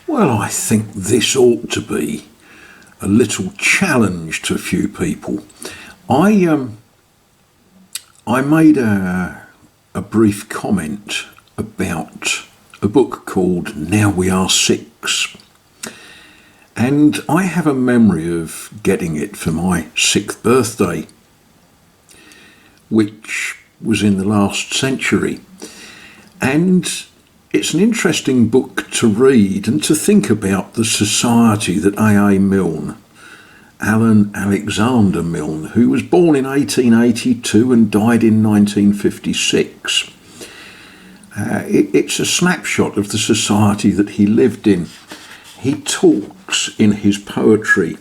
Well, I think this ought to be a little challenge to a few people. I made a brief comment about a book called Now We Are Six. And I have a memory of getting it for my 6th birthday, which was in the last century. And it's an interesting book to read and to think about the society that AA Milne, Alan Alexander Milne, who was born in 1882 and died in 1956. It's a snapshot of the society that he lived in. He talks in his poetry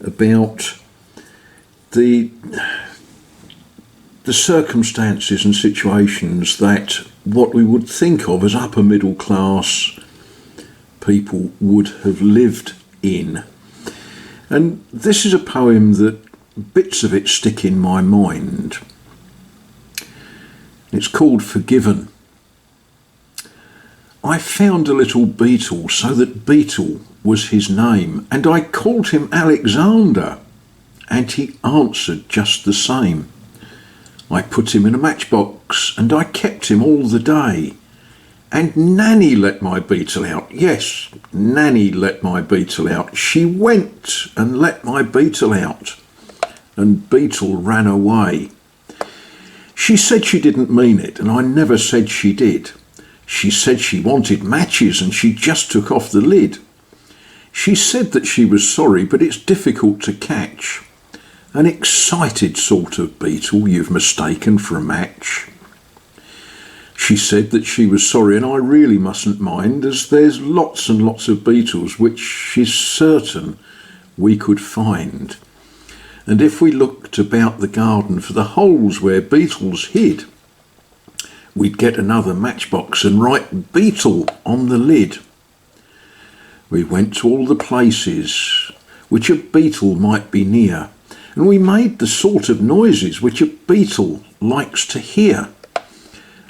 about the circumstances and situations that what we would think of as upper middle class people would have lived in. And this is a poem that bits of it stick in my mind. It's called Forgiven. I found a little beetle so that Beetle was his name, and I called him Alexander, and he answered just the same. I put him in a matchbox and I kept him all the day. And Nanny let my beetle out. Yes, Nanny let my beetle out. She went and let my beetle out. And Beetle ran away. She said she didn't mean it, and I never said she did. She said she wanted matches and she just took off the lid. She said that she was sorry, but it's difficult to catch. An excited sort of beetle you've mistaken for a match. She said that she was sorry, and I really mustn't mind, as there's lots and lots of beetles which she's certain we could find. And if we looked about the garden for the holes where beetles hid, we'd get another matchbox and write Beetle on the lid. We went to all the places which a beetle might be near, and we made the sort of noises which a beetle likes to hear.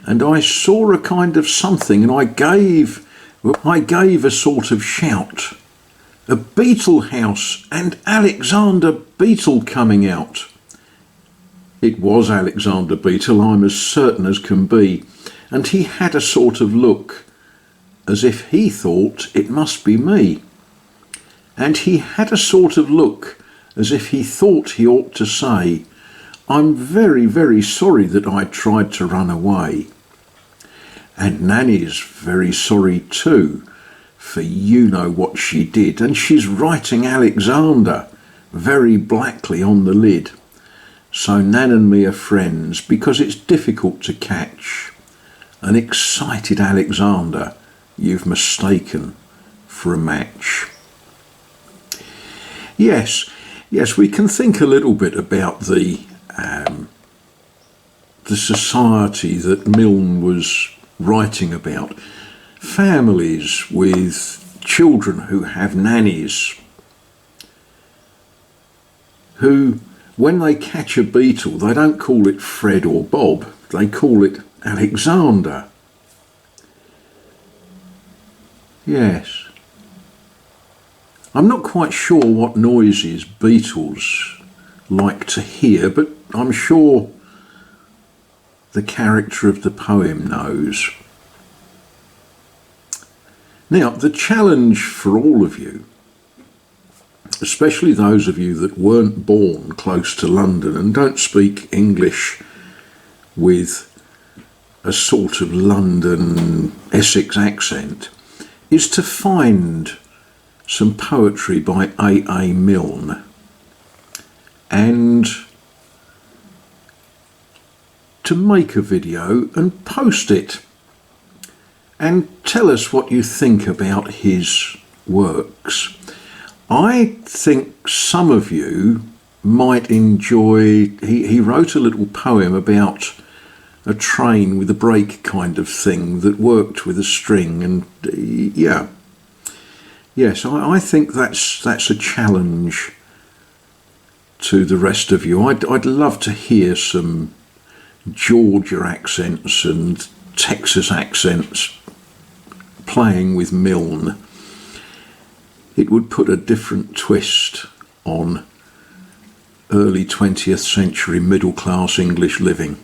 And I saw a kind of something, and I gave a sort of shout. A beetle house and Alexander Beetle coming out. It was Alexander Beetle, I'm as certain as can be, and he had a sort of look as if he thought it must be me. And he had a sort of look as if he thought he ought to say, I'm very, very sorry that I tried to run away. And Nanny's very sorry too, for you know what she did, and she's writing Alexander very blackly on the lid. So Nan and me are friends because it's difficult to catch an excited Alexander you've mistaken for a match. Yes, we can think a little bit about the society that Milne was writing about. Families with children who have nannies, who, when they catch a beetle, they don't call it Fred or Bob, they call it Alexander. Yes. I'm not quite sure what noises beetles like to hear, but I'm sure the character of the poem knows. Now, the challenge for all of you, especially those of you that weren't born close to London and don't speak English with a sort of London Essex accent, is to find some poetry by AA Milne and to make a video and post it and tell us what you think about his works. I think some of you might enjoy, he wrote a little poem about a train with a brake kind of thing that worked with a string, and yes, I think that's a challenge to the rest of you. I'd love to hear some Georgia accents and Texas accents playing with Milne. it would put a different twist on early 20th century middle class English living.